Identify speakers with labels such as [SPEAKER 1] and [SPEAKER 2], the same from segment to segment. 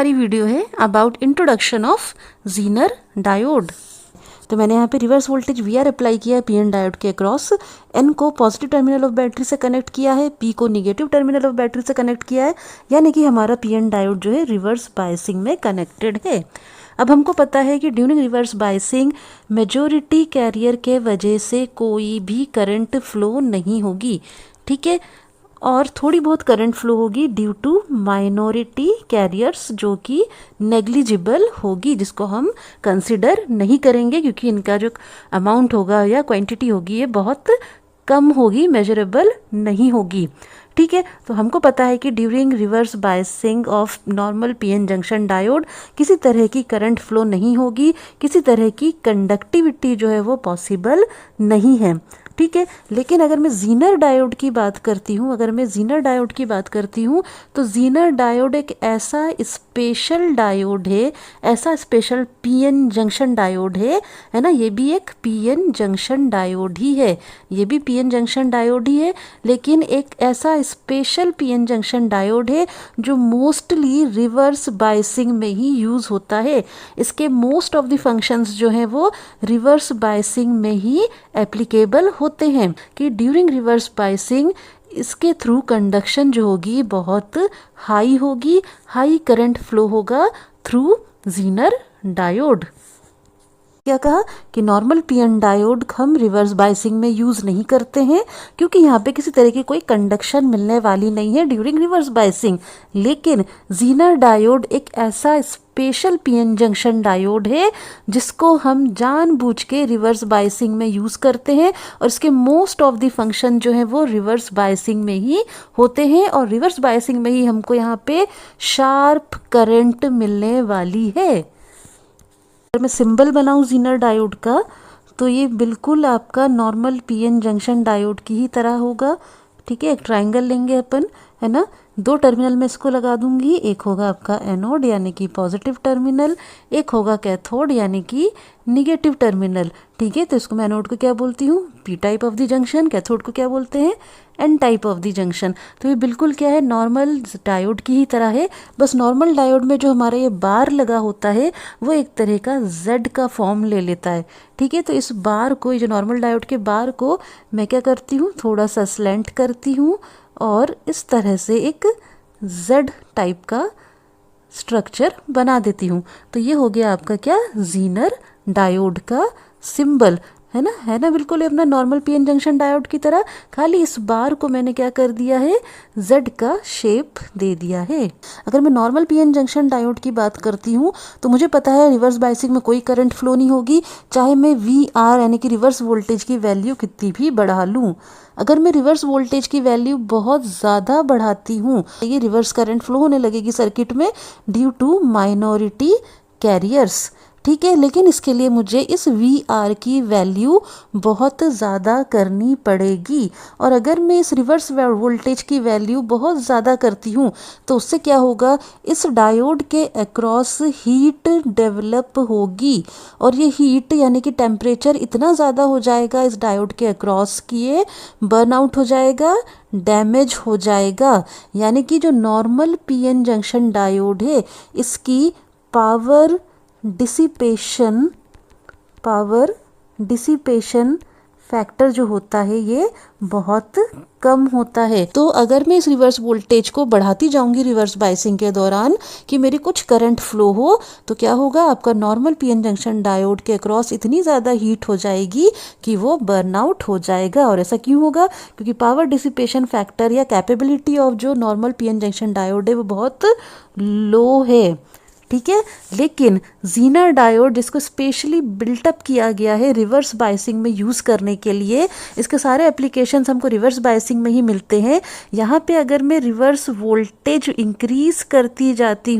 [SPEAKER 1] हमारी वीडियो है about introduction of zener diode. तो मैंने यहाँ पे reverse voltage we are apply किया है पीएन डायोड के अक्रॉस। एन को पॉजिटिव टर्मिनल ऑफ बैटरी से कनेक्ट किया है, पी को निगेटिव टर्मिनल ऑफ बैटरी से कनेक्ट किया है, यानी कि हमारा पीएन डायोड जो है रिवर्स बायसिंग में कनेक्टेड है। अब हमको पता है कि during reverse biasing majority carrier के वजह से कोई भी करंट फ्लो नहीं होगी, ठीक है, और थोड़ी बहुत करंट फ्लो होगी ड्यू टू माइनॉरिटी कैरियर्स जो कि नेग्लिजिबल होगी, जिसको हम कंसिडर नहीं करेंगे क्योंकि इनका जो अमाउंट होगा या क्वांटिटी होगी ये बहुत कम होगी, मेजरेबल नहीं होगी, ठीक है। तो हमको पता है कि during reverse biasing of normal PN junction diode किसी तरह की करंट फ्लो नहीं होगी, किसी तरह की कंडक्टिविटी जो है वो पॉसिबल नहीं है, ठीक है। लेकिन अगर मैं ज़ीनर डायोड की बात करती हूँ, तो ज़ीनर डायोड एक ऐसा स्पेशल डायोड है, ऐसा स्पेशल पीएन जंक्शन डायोड है ना, ये भी एक पीएन जंक्शन डायोड ही है, लेकिन एक ऐसा स्पेशल पीएन जंक्शन डायोड है जो मोस्टली रिवर्स बायसिंग में ही यूज़ होता है। इसके मोस्ट ऑफ द फंक्शंस जो हैं वो रिवर्स बायसिंग में ही एप्लीकेबल होते हैं कि ड्यूरिंग रिवर्स बायसिंग इसके थ्रू कंडक्शन जो होगी बहुत हाई होगी, हाई करंट फ्लो होगा थ्रू ज़ीनर डायोड। क्या कहा कि नॉर्मल पीएन डायोड हम रिवर्स बायसिंग में यूज़ नहीं करते हैं क्योंकि यहाँ पे किसी तरह की कोई कंडक्शन मिलने वाली नहीं है ड्यूरिंग रिवर्स बायसिंग। लेकिन ज़ीनर डायोड एक ऐसा स्पेशल पीएन जंक्शन डायोड है जिसको हम जानबूझ के रिवर्स बायसिंग में यूज़ करते हैं और इसके मोस्ट ऑफ द फंक्शन जो है वो रिवर्स बायसिंग में ही होते हैं और रिवर्स बायसिंग में ही हमको यहाँ पे शार्प करंट मिलने वाली है। अगर मैं सिंबल बनाऊं ज़ीनर डायोड का तो ये बिल्कुल आपका नॉर्मल पीएन जंक्शन डायोड की ही तरह होगा, ठीक है। एक ट्रायंगल लेंगे अपन, है ना, दो टर्मिनल में इसको लगा दूंगी, एक होगा आपका एनोड यानी कि पॉजिटिव टर्मिनल, एक होगा कैथोड यानी कि निगेटिव टर्मिनल, ठीक है। तो इसको मैं एनोड को क्या बोलती हूँ, P type of the junction, cathode को क्या बोलते हैं, N type of the junction. तो ये बिल्कुल क्या है, नॉर्मल डायोड की ही तरह है, बस नॉर्मल डायोड में जो हमारा ये बार लगा होता है वो एक तरह का जेड का फॉर्म ले लेता है, ठीक है। तो इस बार को, जो नॉर्मल डायोड के बार को मैं क्या करती हूँ, थोड़ा सा स्लैंट करती हूँ और इस तरह से एक Z टाइप का स्ट्रक्चर बना देती हूँ। तो ये हो गया आपका क्या, ज़ीनर डायोड का सिंबल, है ना, बिल्कुल अपना नॉर्मल पीएन जंक्शन डायोड की तरह, खाली इस बार को मैंने क्या कर दिया है, Z का शेप दे दिया है। अगर मैं नॉर्मल पीएन जंक्शन डायोड की बात करती हूँ तो मुझे पता है रिवर्स बायसिंग में कोई करंट फ्लो नहीं होगी, चाहे मैं VR यानी कि रिवर्स वोल्टेज की वैल्यू कितनी भी बढ़ा लूँ। अगर मैं रिवर्स वोल्टेज की वैल्यू बहुत ज़्यादा बढ़ाती हूँ ये रिवर्स करंट फ्लो होने लगेगी सर्किट में ड्यू टू माइनॉरिटी कैरियर्स, ठीक है। लेकिन इसके लिए मुझे इस VR की वैल्यू बहुत ज़्यादा करनी पड़ेगी और अगर मैं इस रिवर्स वोल्टेज की वैल्यू बहुत ज़्यादा करती हूँ तो उससे क्या होगा, इस डायोड के अक्रॉस हीट डेवलप होगी और ये हीट यानी कि टेम्परेचर इतना ज़्यादा हो जाएगा इस डायोड के अक्रॉस कि ये बर्न आउट हो जाएगा, डैमेज हो जाएगा, यानी कि जो नॉर्मल पीएन जंक्शन डायोड है इसकी पावर डिसिपेशन फैक्टर जो होता है ये बहुत कम होता है। तो अगर मैं इस रिवर्स वोल्टेज को बढ़ाती जाऊंगी रिवर्स बायसिंग के दौरान कि मेरी कुछ करंट फ्लो हो तो क्या होगा, आपका नॉर्मल पीएन जंक्शन डायोड के अक्रॉस इतनी ज़्यादा हीट हो जाएगी कि वो बर्न आउट हो जाएगा। और ऐसा क्यों होगा, क्योंकि पावर डिसिपेशन फैक्टर या कैपेबिलिटी ऑफ जो नॉर्मल पीएन जंक्शन डायोड है वो बहुत लो है, ठीक है। लेकिन ज़ीनर डायोड जिसको स्पेशली बिल्टअप किया गया है रिवर्स बायसिंग में यूज़ करने के लिए, इसके सारे एप्लीकेशंस हमको रिवर्स बायसिंग में ही मिलते हैं। यहाँ पे अगर मैं रिवर्स वोल्टेज इंक्रीज़ करती जाती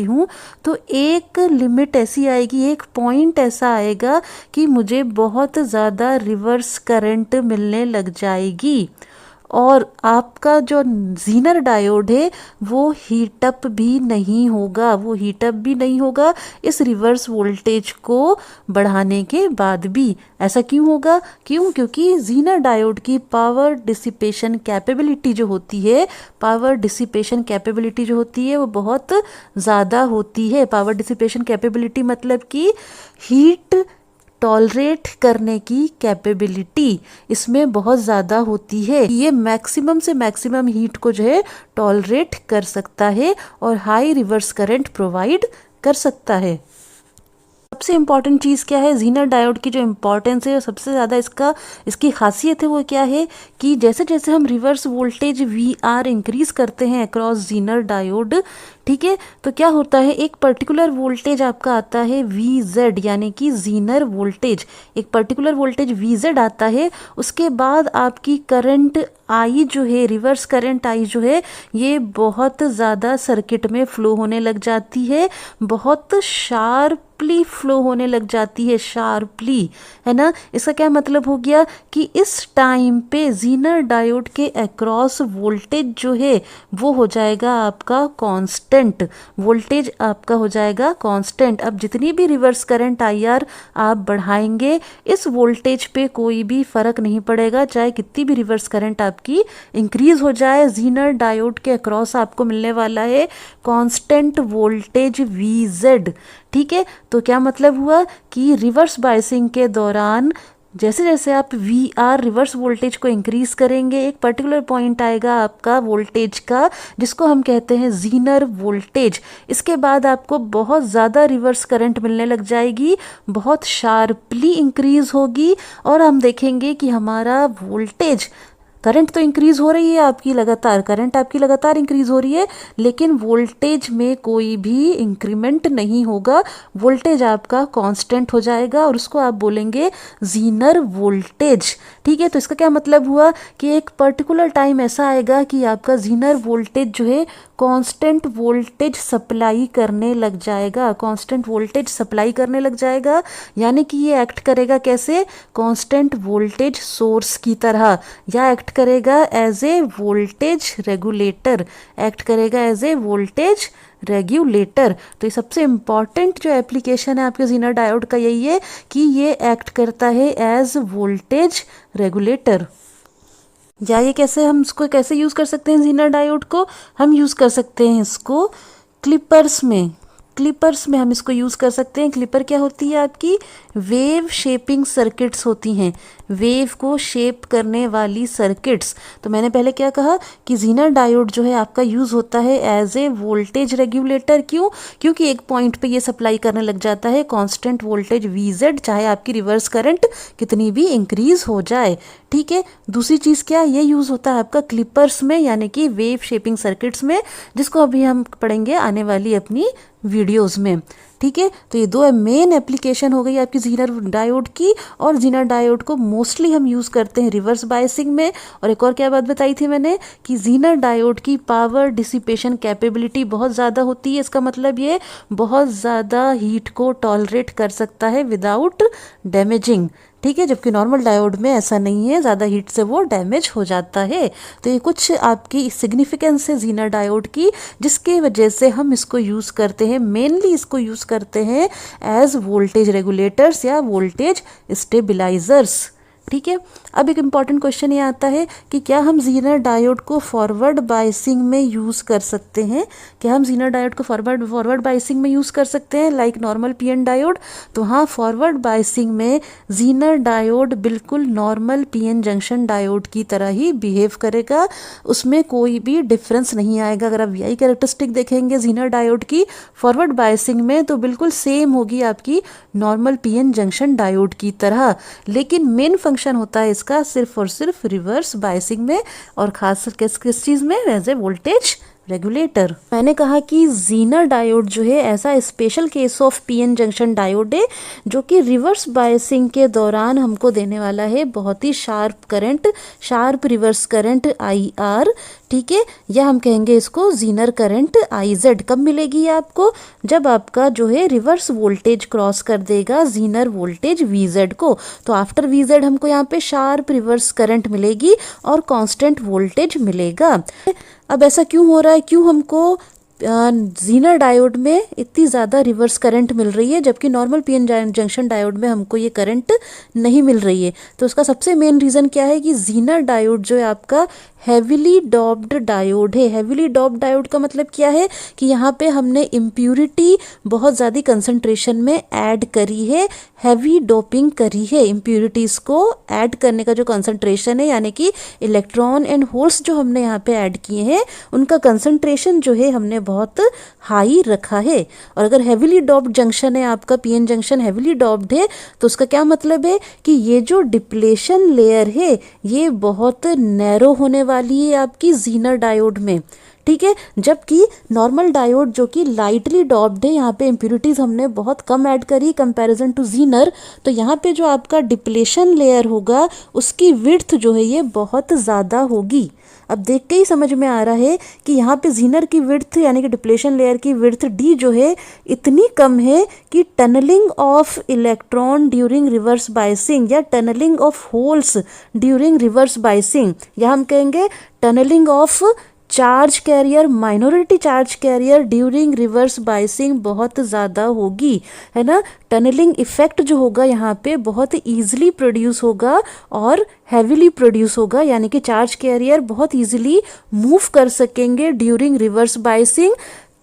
[SPEAKER 1] हूँ तो एक लिमिट ऐसी आएगी, एक पॉइंट ऐसा आएगा कि मुझे बहुत ज़्यादा रिवर्स करंट मिलने लग जाएगी और आपका जो जीनर डायोड है वो हीटअप भी नहीं होगा, वो हीटअप भी नहीं होगा इस रिवर्स वोल्टेज को बढ़ाने के बाद भी। ऐसा क्यों होगा? क्योंकि जीनर डायोड की पावर डिसिपेशन कैपेबिलिटी जो होती है, पावर डिसिपेशन कैपेबिलिटी जो होती है वो बहुत ज़्यादा होती है। पावर डिसिपेशन कैपेबिलिटी मतलब कि हीट टॉलरेट करने की कैपेबिलिटी इसमें बहुत ज़्यादा होती है। ये मैक्सिमम से मैक्सिमम हीट को जो है टॉलरेट कर सकता है और हाई रिवर्स करंट प्रोवाइड कर सकता है। सबसे इम्पॉर्टेंट चीज़ क्या है? जीनर डायोड की जो इम्पोर्टेंस है, सबसे ज़्यादा इसकी खासियत है वो क्या है कि जैसे जैसे हम रिवर्स वोल्टेज VR इंक्रीज करते हैं अक्रॉस जीनर डायोड, ठीक है, तो क्या होता है, एक पर्टिकुलर वोल्टेज आपका आता है VZ, यानी कि जीनर वोल्टेज। एक पर्टिकुलर वोल्टेज VZ आता है, उसके बाद आपकी करंट आई जो है, रिवर्स करंट आई जो है, ये बहुत ज़्यादा सर्किट में फ्लो होने लग जाती है, बहुत शार्पली फ्लो होने लग जाती है, शार्पली, है ना। इसका क्या मतलब हो गया कि इस टाइम पे जीनर डायोड के अक्रॉस वोल्टेज जो है वो हो जाएगा आपका कांस्टेंट, वोल्टेज आपका हो जाएगा कांस्टेंट। अब जितनी भी रिवर्स करंट IR आप बढ़ाएंगे, इस वोल्टेज पे कोई भी फर्क नहीं पड़ेगा, चाहे कितनी भी रिवर्स करंट आपकी इंक्रीज हो जाए, जीनर डायोड के अक्रॉस आपको मिलने वाला है कांस्टेंट वोल्टेज VZ, ठीक है। तो क्या मतलब हुआ कि रिवर्स बायसिंग के दौरान जैसे जैसे आप VR रिवर्स वोल्टेज को इंक्रीज करेंगे, एक पर्टिकुलर पॉइंट आएगा आपका वोल्टेज का जिसको हम कहते हैं जीनर वोल्टेज। इसके बाद आपको बहुत ज़्यादा रिवर्स करंट मिलने लग जाएगी, बहुत शार्पली इंक्रीज होगी, और हम देखेंगे कि हमारा वोल्टेज, करंट तो इंक्रीज हो रही है आपकी लगातार, करंट आपकी लगातार इंक्रीज हो रही है, लेकिन वोल्टेज में कोई भी इंक्रीमेंट नहीं होगा, वोल्टेज आपका कांस्टेंट हो जाएगा और उसको आप बोलेंगे जीनर वोल्टेज, ठीक है। तो इसका क्या मतलब हुआ कि एक पर्टिकुलर टाइम ऐसा आएगा कि आपका जीनर वोल्टेज जो है कांस्टेंट वोल्टेज सप्लाई करने लग जाएगा, कांस्टेंट वोल्टेज सप्लाई करने लग जाएगा, यानी कि ये एक्ट करेगा कैसे? कांस्टेंट वोल्टेज सोर्स की तरह, या एक्ट करेगा as a voltage regulator, act करेगा एज ए वोल्टेज रेगुलेटर। तो ये सबसे इम्पॉर्टेंट जो एप्लीकेशन है आपके जीनर डायोड का यही है कि ये एक्ट करता है एज वोल्टेज रेगुलेटर। या ये कैसे, हम इसको कैसे यूज़ कर सकते हैं जीनर डायोड को? हम यूज़ कर सकते हैं इसको क्लिपर्स में, क्लिपर्स में हम इसको यूज़ कर सकते हैं। क्लिपर क्या होती है? आपकी वेव शेपिंग सर्किट्स होती हैं, वेव को शेप करने वाली सर्किट्स। तो मैंने पहले क्या कहा कि जीनर डायोड जो है आपका यूज़ होता है एज ए वोल्टेज रेगुलेटर। क्यों? क्योंकि एक पॉइंट पे ये सप्लाई करने लग जाता है कांस्टेंट वोल्टेज VZ, चाहे आपकी रिवर्स करंट कितनी भी इंक्रीज हो जाए, ठीक है। दूसरी चीज़ क्या, ये यूज़ होता है आपका क्लिपर्स में, यानी कि वेव शेपिंग सर्किट्स में, जिसको अभी हम पढ़ेंगे आने वाली अपनी वीडियोस में, ठीक है। तो ये दो मेन एप्लीकेशन हो गई आपकी जीनर डायोड की, और जीनर डायोड को मोस्टली हम यूज़ करते हैं रिवर्स बायसिंग में। और एक और क्या बात बताई थी मैंने कि जीनर डायोड की पावर डिसिपेशन कैपेबिलिटी बहुत ज़्यादा होती है, इसका मतलब ये बहुत ज़्यादा हीट को टॉलरेट कर सकता है विदाउट डैमेजिंग, ठीक है, जबकि नॉर्मल डायोड में ऐसा नहीं है, ज़्यादा हीट से वो डैमेज हो जाता है। तो ये कुछ आपकी सिग्निफिकेंस है जीनर डायोड की, जिसके वजह से हम इसको यूज़ करते हैं, मेनली इसको यूज़ करते हैं एज वोल्टेज रेगुलेटर्स या वोल्टेज स्टेबिलाइजर्स, ठीक है। अब एक इम्पॉर्टेंट क्वेश्चन ये आता है कि क्या हम जीनर डायोड को फॉरवर्ड बायसिंग में यूज़ कर सकते हैं? क्या हम जीनर डायोड को फॉरवर्ड बायसिंग में यूज़ कर सकते हैं लाइक नॉर्मल PN डायोड? तो हाँ, फॉरवर्ड बायसिंग में जीनर डायोड बिल्कुल नॉर्मल PN जंक्शन डायोड की तरह ही बिहेव करेगा, उसमें कोई भी डिफरेंस नहीं आएगा। अगर आप VI कैरेक्टरिस्टिक देखेंगे जीनर डायोड की फॉरवर्ड बायसिंग में तो बिल्कुल सेम होगी आपकी नॉर्मल PN जंक्शन डायोड की तरह, लेकिन मेन फंक्शन होता है इसका सिर्फ और सिर्फ रिवर्स बायसिंग में, और खास किस चीज़ में? As a voltage regulator. मैंने कहा कि जीनर डायोड जो है ऐसा special case of PN junction diode है जो कि रिवर्स बायसिंग के दौरान हमको देने वाला है बहुत ही sharp current, sharp reverse current IR। ठीक है, या हम कहेंगे इसको जीनर करंट IZ। कब मिलेगी ये आपको? जब आपका जो है रिवर्स वोल्टेज क्रॉस कर देगा जीनर वोल्टेज VZ को। तो आफ्टर VZ हमको यहाँ पे शार्प रिवर्स करंट मिलेगी और कांस्टेंट वोल्टेज मिलेगा। अब ऐसा क्यों हो रहा है, क्यों हमको जीनर डायोड में इतनी ज़्यादा रिवर्स करंट मिल रही है जबकि नॉर्मल पीएन जंक्शन डायोड में हमको ये करंट नहीं मिल रही है? तो उसका सबसे मेन रीज़न क्या है कि जीनर डायोड जो है आपका हैविली डॉप्ड डायोड है। हैविली डॉप्ड डायोड का मतलब क्या है कि यहाँ पे हमने इम्प्यूरिटी बहुत ज़्यादा कंसंट्रेशन में ऐड करी है, हैवी डोपिंग करी है। इम्प्यूरिटीज़ को ऐड करने का जो कंसंट्रेशन है, यानी कि इलेक्ट्रॉन एंड होल्स जो हमने यहाँ पे ऐड किए हैं उनका कंसंट्रेशन जो है हमने बहुत हाई रखा है। और अगर हैविली डॉप्ड जंक्शन है आपका, पीएन जंक्शन हैविली डॉप्ड है, तो उसका क्या मतलब है कि ये जो डिप्लेशन लेयर है ये बहुत नैरो होने वाली है आपकी जीनर डायोड में। ठीक है, जबकि नॉर्मल डायोड जो कि लाइटली डॉप्ड है, यहाँ पे इम्प्यूरिटीज हमने बहुत कम ऐड करी कंपैरिजन टू जीनर, तो यहाँ पे जो आपका डिप्लेशन लेयर होगा उसकी विड्थ जो है ये बहुत ज़्यादा होगी। अब देख के ही समझ में आ रहा है कि यहाँ पे जीनर की विड्थ यानी कि डिप्लेशन लेयर की विड्थ D जो है इतनी कम है कि tunnelling of electron during reverse biasing या tunnelling of holes during reverse biasing, या हम कहेंगे tunnelling of charge carrier, minority charge carrier during reverse biasing बहुत ज़्यादा होगी, है ना। टनलिंग इफेक्ट जो होगा यहाँ पे बहुत ईजिली प्रोड्यूस होगा और हैविली प्रोड्यूस होगा, यानी कि चार्ज कैरियर बहुत ईजिली मूव कर सकेंगे ड्यूरिंग रिवर्स बायसिंग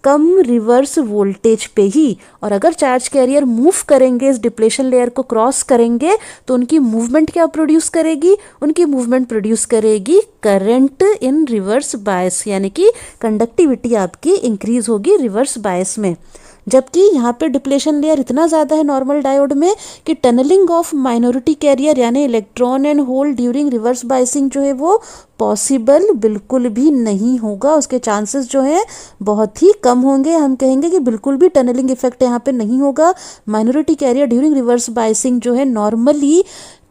[SPEAKER 1] कम रिवर्स वोल्टेज पे ही। और अगर चार्ज कैरियर मूव करेंगे, इस डिप्लेशन लेयर को क्रॉस करेंगे, तो उनकी मूवमेंट क्या प्रोड्यूस करेगी? उनकी मूवमेंट प्रोड्यूस करेगी करंट इन रिवर्स बायस, यानी कि कंडक्टिविटी आपकी इंक्रीज होगी रिवर्स बायस में। जबकि यहाँ पे डिप्लेशन लेयर इतना ज़्यादा है नॉर्मल डायोड में कि टनलिंग ऑफ माइनॉरिटी कैरियर यानी electron and hole during reverse biasing जो है वो पॉसिबल बिल्कुल भी नहीं होगा। उसके चांसेस जो है बहुत ही कम होंगे। हम कहेंगे कि बिल्कुल भी टनलिंग इफेक्ट यहाँ पे नहीं होगा। Minority carrier during reverse biasing जो है नॉर्मली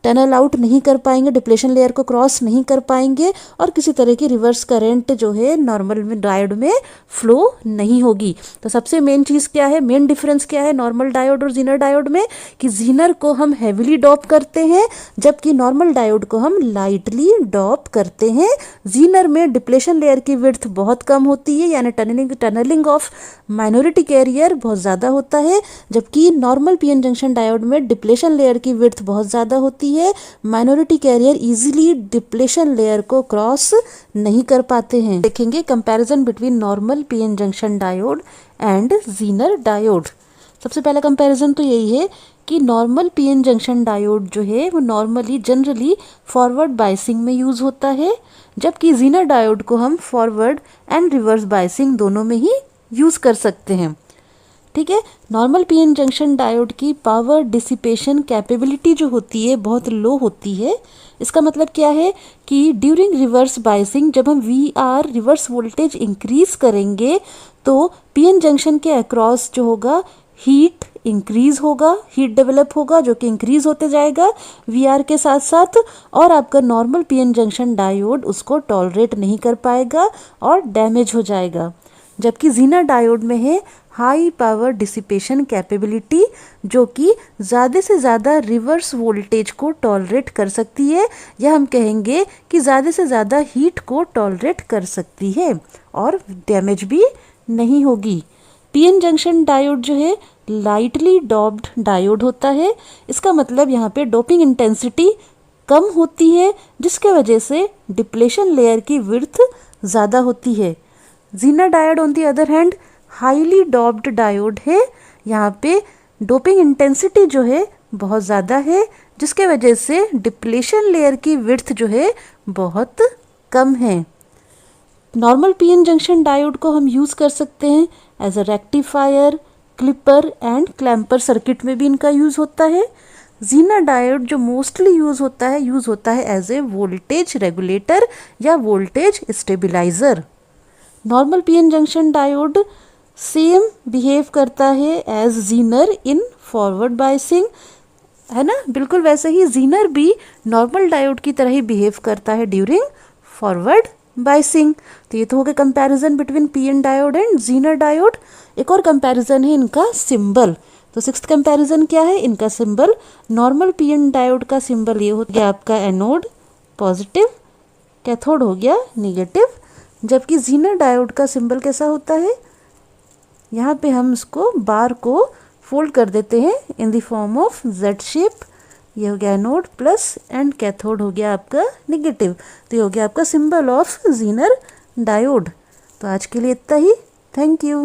[SPEAKER 1] टनल आउट नहीं कर पाएंगे, डिप्लेशन लेयर को क्रॉस नहीं कर पाएंगे और किसी तरह की रिवर्स करंट जो है नॉर्मल में डायोड में फ्लो नहीं होगी। तो सबसे मेन चीज़ क्या है, मेन डिफरेंस क्या है नॉर्मल डायोड और जीनर डायोड में, कि जीनर को हम हैविली डॉप करते हैं जबकि नॉर्मल डायोड को हम लाइटली डॉप करते हैं। जीनर में डिप्लेशन लेयर की विड्थ बहुत कम होती है, यानी टनलिंग ऑफ माइनॉरिटी कैरियर बहुत ज़्यादा होता है, जबकि नॉर्मल पीएन जंक्शन डायोड में डिप्लेशन लेयर की विड्थ बहुत ज़्यादा होती है। Minority carrier easily depletion layer को क्रॉस नहीं कर पाते हैं। देखेंगे comparison between normal PN junction diode and Zener diode. सबसे पहला कंपैरिजन तो यही है कि नॉर्मल पीएन जंक्शन डायोड जो है वो नॉर्मली जनरली फॉरवर्ड बायसिंग में यूज़ होता है, जबकि जीनर डायोड को हम फॉरवर्ड एंड रिवर्स बायसिंग दोनों में ही यूज़ कर सकते हैं। ठीक है, नॉर्मल पीएन जंक्शन डायोड की पावर डिसिपेशन कैपेबिलिटी जो होती है बहुत लो होती है। इसका मतलब क्या है कि ड्यूरिंग रिवर्स बायसिंग जब हम VR रिवर्स वोल्टेज इंक्रीज करेंगे तो पीएन जंक्शन के अक्रॉस जो होगा हीट इंक्रीज होगा, हीट डेवलप होगा जो कि इंक्रीज होते जाएगा VR के साथ साथ, और आपका नॉर्मल पीएन जंक्शन डायोड उसको टॉलरेट नहीं कर पाएगा और डैमेज हो जाएगा। जबकि जीनर डायोड में है हाई पावर डिसिपेशन कैपेबिलिटी जो कि ज़्यादा से ज़्यादा रिवर्स वोल्टेज को टॉलरेट कर सकती है, या हम कहेंगे कि ज़्यादा से ज़्यादा हीट को टॉलरेट कर सकती है और डैमेज भी नहीं होगी। पीएन जंक्शन डायोड जो है लाइटली डॉप्ड डायोड होता है। इसका मतलब यहाँ पे डोपिंग इंटेंसिटी कम होती है जिसके वजह से डिप्लेशन लेयर की विड्थ ज़्यादा होती है। Zener diode on the other hand highly doped diode है। यहाँ पे डोपिंग इंटेंसिटी जो है बहुत ज़्यादा है जिसके वजह से डिप्लेशन लेयर की विड्थ जो है बहुत कम है। नॉर्मल पीएन जंक्शन डायोड को हम यूज़ कर सकते हैं as a rectifier, clipper and clamper circuit में भी इनका यूज़ होता है। जीनर डायोड जो मोस्टली यूज़ होता है एज ए वोल्टेज रेगुलेटर या voltage stabiliser. Normal PN junction diode same behave करता है as Zener in forward biasing, है ना, बिल्कुल वैसे ही जीनर भी नॉर्मल डायोड की तरह ही बिहेव करता है ड्यूरिंग फॉरवर्ड बायसिंग। तो ये तो हो गया comparison between PN diode and Zener diode. एक और कंपैरिजन है इनका सिंबल। तो सिक्स्थ कंपैरिजन क्या है, इनका सिंबल। नॉर्मल पीएन डायोड का सिंबल ये हो गया आपका एनोड पॉजिटिव, कैथोड हो गया निगेटिव, जबकि जीनर डायोड का सिंबल कैसा होता है, यहाँ पे हम इसको बार को फोल्ड कर देते हैं in the form of Z shape. ये हो गया एनोड प्लस एंड कैथोड हो गया आपका निगेटिव। तो ये हो गया आपका सिंबल ऑफ जीनर डायोड। तो आज के लिए इतना ही। Thank you.